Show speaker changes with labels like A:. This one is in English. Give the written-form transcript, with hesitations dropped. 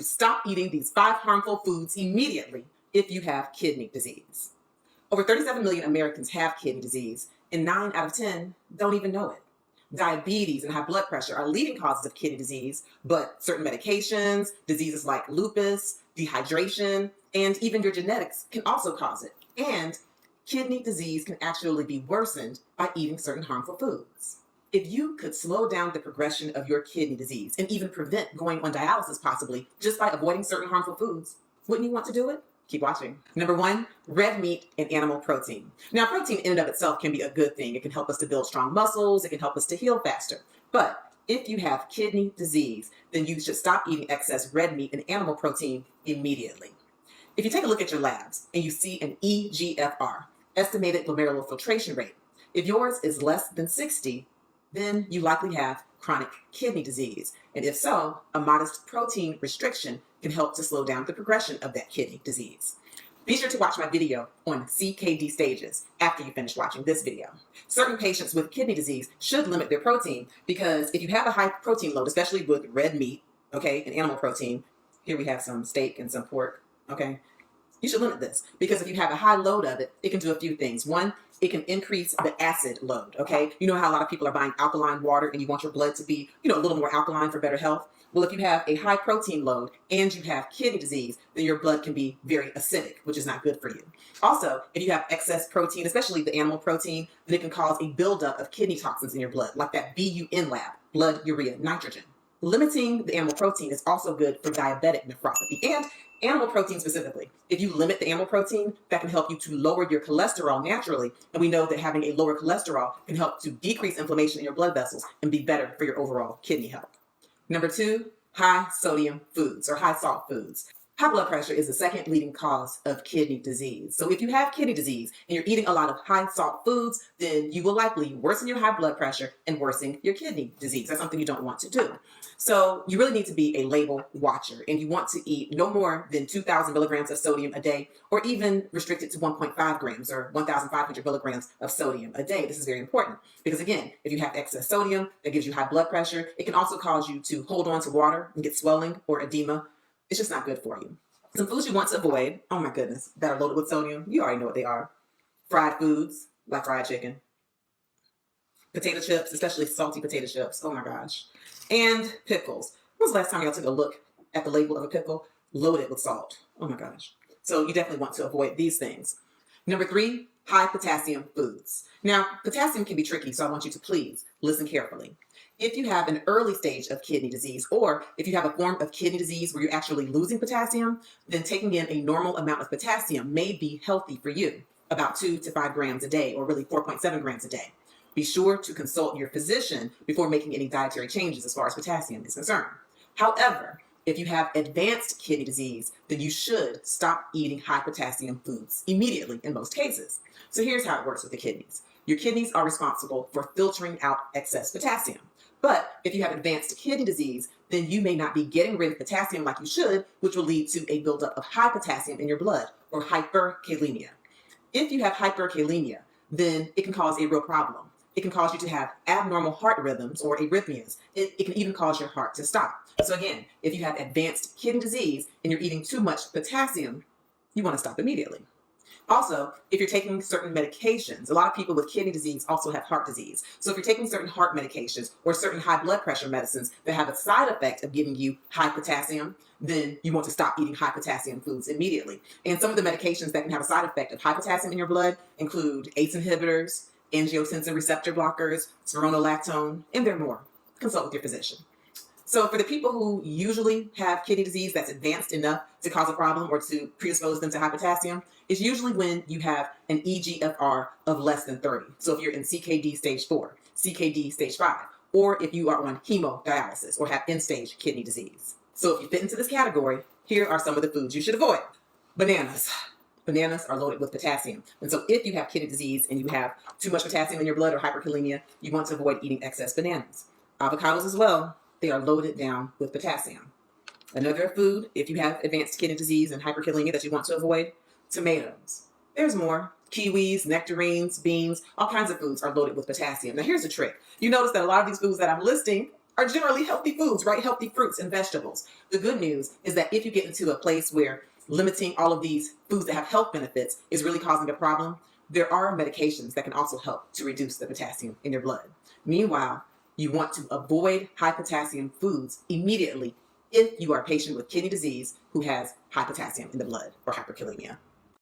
A: Stop eating these 5 harmful foods immediately if you have kidney disease. Over 37 million Americans have kidney disease, and 9 out of 10 don't even know it. Diabetes and high blood pressure are leading causes of kidney disease, but certain medications, diseases like lupus, dehydration, and even your genetics can also cause it. And kidney disease can actually be worsened by eating certain harmful foods. If you could slow down the progression of your kidney disease and even prevent going on dialysis possibly just by avoiding certain harmful foods, wouldn't you want to do it? Keep watching. Number 1, red meat and animal protein. Now, protein in and of itself can be a good thing. It can help us to build strong muscles. It can help us to heal faster. But if you have kidney disease, then you should stop eating excess red meat and animal protein immediately. If you take a look at your labs and you see an EGFR, estimated glomerular filtration rate, if yours is less than 60, then you likely have chronic kidney disease. And if so, a modest protein restriction can help to slow down the progression of that kidney disease. Be sure to watch my video on CKD stages after you finish watching this video. Certain patients with kidney disease should limit their protein because if you have a high protein load, especially with red meat, okay, and animal protein, here we have some steak and some pork, okay, you should limit this because if you have a high load of it, it can do a few things. One, it can increase the acid load, okay? You know how a lot of people are buying alkaline water and you want your blood to be, a little more alkaline for better health? Well, if you have a high protein load and you have kidney disease, then your blood can be very acidic, which is not good for you. Also, if you have excess protein, especially the animal protein, then it can cause a buildup of kidney toxins in your blood, like that BUN lab, blood urea nitrogen. Limiting the animal protein is also good for diabetic nephropathy and animal protein specifically. If you limit the animal protein, that can help you to lower your cholesterol naturally. And we know that having a lower cholesterol can help to decrease inflammation in your blood vessels and be better for your overall kidney health. Number 2, high sodium foods or high salt foods. High blood pressure is the second leading cause of kidney disease. So if you have kidney disease and you're eating a lot of high salt foods, then you will likely worsen your high blood pressure and worsen your kidney disease. That's something you don't want to do. So you really need to be a label watcher and you want to eat no more than 2,000 milligrams of sodium a day or even restrict it to 1.5 grams or 1,500 milligrams of sodium a day. This is very important because again, if you have excess sodium, that gives you high blood pressure. It can also cause you to hold on to water and get swelling or edema. It's just not good for you. Some foods you want to avoid, oh my goodness, that are loaded with sodium, you already know what they are. Fried foods, like fried chicken. Potato chips, especially salty potato chips, oh my gosh. And pickles. When was the last time y'all took a look at the label of a pickle? Loaded with salt, oh my gosh. So you definitely want to avoid these things. Number 3, high potassium foods. Now, potassium can be tricky, so I want you to please listen carefully. If you have an early stage of kidney disease, or if you have a form of kidney disease where you're actually losing potassium, then taking in a normal amount of potassium may be healthy for you, about 2 to 5 grams a day, or really 4.7 grams a day. Be sure to consult your physician before making any dietary changes as far as potassium is concerned. However, if you have advanced kidney disease, then you should stop eating high potassium foods immediately in most cases. So here's how it works with the kidneys. Your kidneys are responsible for filtering out excess potassium. But if you have advanced kidney disease, then you may not be getting rid of potassium like you should, which will lead to a buildup of high potassium in your blood, or hyperkalemia. If you have hyperkalemia, then it can cause a real problem. It can cause you to have abnormal heart rhythms or arrhythmias. It can even cause your heart to stop. So again, if you have advanced kidney disease and you're eating too much potassium, you want to stop immediately. Also, if you're taking certain medications, a lot of people with kidney disease also have heart disease. So if you're taking certain heart medications or certain high blood pressure medicines that have a side effect of giving you high potassium, then you want to stop eating high potassium foods immediately. And some of the medications that can have a side effect of high potassium in your blood include ACE inhibitors, angiotensin receptor blockers, spironolactone, and there are more. Consult with your physician. So for the people who usually have kidney disease that's advanced enough to cause a problem or to predispose them to high potassium, it's usually when you have an EGFR of less than 30. So if you're in CKD stage 4, CKD stage 5, or if you are on hemodialysis or have end-stage kidney disease. So if you fit into this category, here are some of the foods you should avoid. Bananas. Bananas are loaded with potassium. And so if you have kidney disease and you have too much potassium in your blood or hyperkalemia, you want to avoid eating excess bananas. Avocados as well. They are loaded down with potassium. Another food, if you have advanced kidney disease and hyperkalemia that you want to avoid, tomatoes. There's more. Kiwis, nectarines, beans, all kinds of foods are loaded with potassium. Now here's the trick. You notice that a lot of these foods that I'm listing are generally healthy foods, right? Healthy fruits and vegetables. The good news is that if you get into a place where limiting all of these foods that have health benefits is really causing a problem, there are medications that can also help to reduce the potassium in your blood. Meanwhile, you want to avoid high potassium foods immediately if you are a patient with kidney disease who has high potassium in the blood or hyperkalemia.